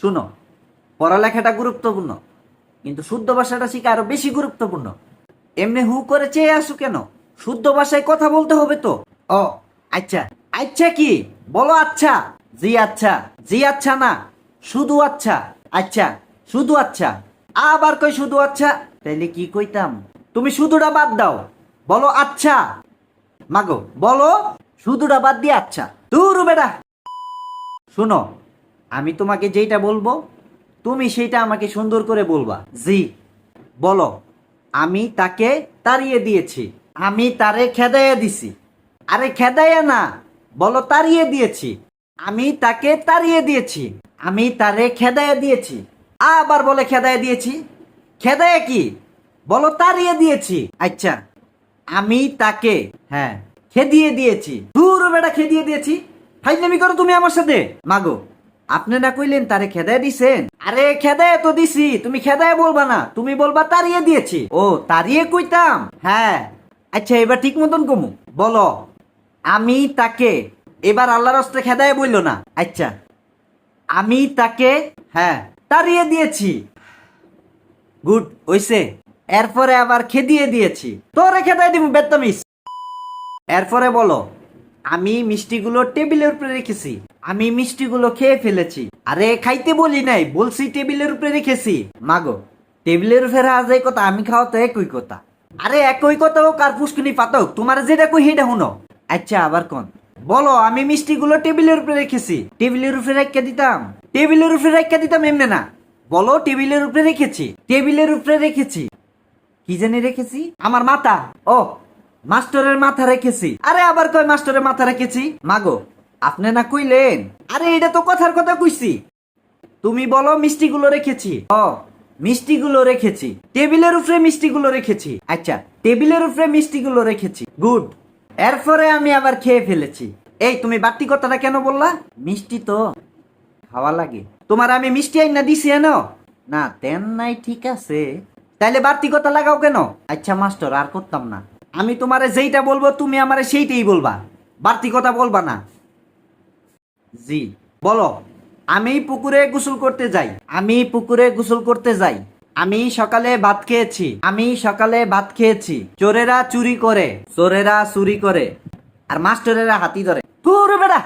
শুনো, পড়ালেখাটা গুরুত্বপূর্ণ, কিন্তু শুদ্ধ ভাষাটা শিখা আরো বেশি গুরুত্বপূর্ণ। এমনি হু করে চেয়ে আসো কেন? শুদ্ধ ভাষায় কথা বলতে হবে তো। ও আচ্ছা, আচ্ছা কি বলো? আচ্ছা, জি আচ্ছা, জি আচ্ছা না, শুধু আচ্ছা। আচ্ছা, শুধু আচ্ছা। আবার কই শুধু আচ্ছা? তাইলে কি কইতাম? তুমি শুধুটা বাদ দাও, বলো আচ্ছা। মাগো বলো, শুধুটা বাদ দিয়ে আচ্ছা। দূর বেটা। শুনো, আমি তোমাকে যেটা বলবো তুমি সেইটা আমাকে সুন্দর করে বলবা। জি বলো, আমি তাকে তাড়িয়ে দিয়েছি। আমি তারে খেদাইয়া দিছি। আরে খেদাইয়া না, বলো তাড়িয়ে দিয়েছি। আমি তাকে তাড়িয়ে দিয়েছি। আমি তারে খেদাইয়া দিয়েছি। আবার বলে খেদাইয়া দিয়েছি। খেদাইয়া কি? বলো তাড়িয়ে দিয়েছি। আচ্ছা, আমি তাকে হ্যাঁ খেদিয়ে দিয়েছি। দূর বেটা, খেদিয়ে দিয়েছি। ফাইজলামি করো তুমি আমার সাথে। মাগো, আপনি না কইলেন তারে খেদায় দিছেন? আরে খেদায় তো দিছি, তুমি খেদায় বলবা না, তুমি বলবা তাড়িয়ে দিয়েছি। ও তাড়িয়ে কইতাম? হ্যাঁ। আচ্ছা, এবার ঠিক মতন কমু। বলো, আমি তাকে, এবার আল্লাহর রাস্তে খেদায় বললো না। আচ্ছা, আমি তাকে হ্যাঁ তাড়িয়ে দিয়েছি। গুড হইছে। এরপরে আবার খেদিয়ে দিয়েছি। তোরে খেদায় দিব বেত্তামিস। এরপরে বলো, আমি মিষ্টিগুলো টেবিলের উপরে রেখেছি। আমি মিষ্টিগুলো খেয়ে ফেলেছি। আরে খাইতে বলি নাই, বলছি টেবিলের উপরে রেখেছি। মাগো, টেবিলের উপরে আজ এই কথা, আমি খাওয়া তো একই কথা। আরে একই কথা হোক আর পুষ্কুনি পাতা হোক, তোমার যেটা কই সেটা শুনো। আচ্ছা, আবার কোন? বলো, আমি মিষ্টিগুলো টেবিলের উপরে রেখেছি। টেবিলের উপরে রেখে দিতাম? টেবিলের উপরে রেখে দিতাম এমনি না। বলো, টেবিলের উপরে রেখেছি। টেবিলের উপরে রেখেছি। কি জানি রেখেছি? আমার মাথা। ও, মাস্টারের মাথা রেখেছি। আরে আবার কয় মাস্টারের মাথা রেখেছি? মাগো, আপনি না কইলেন? আরে এটা তো কথার কথা কইছি। তুমি বলো মিষ্টিগুলো রেখেছি। ও, মিষ্টিগুলো রেখেছি। টেবিলের উপরে মিষ্টিগুলো রেখেছি। আচ্ছা, টেবিলের উপরে মিষ্টিগুলো রেখেছি। গুড। এরপরে আমি আবার খেয়ে ফেলেছি। এই তুমি বাড়তি কথাটা কেন বললা? মিষ্টি তো খাওয়া লাগে। তোমার আমি মিষ্টি আইনা দিছি এনো? না তেন নাই, ঠিক আছে। তাইলে বাড়তি কথা লাগাও কেন? আচ্ছা মাস্টার, আর করতাম না। আমি তোমারে যেইটা বলবো তুমি আমারে সেইটাই বলবা, বাড়তি কথা বলবা না। জি বলো, আমি পুকুরে গোসল করতে যাই। আমি পুকুরে গোসল করতে যাই। আমি সকালে ভাত খেয়েছি। আমি সকালে ভাত খেয়েছি। চোরেরা চুরি করে। চোরেরা চুরি করে। আর মাস্টারেরা হাতি ধরে। পুরো বেড়া।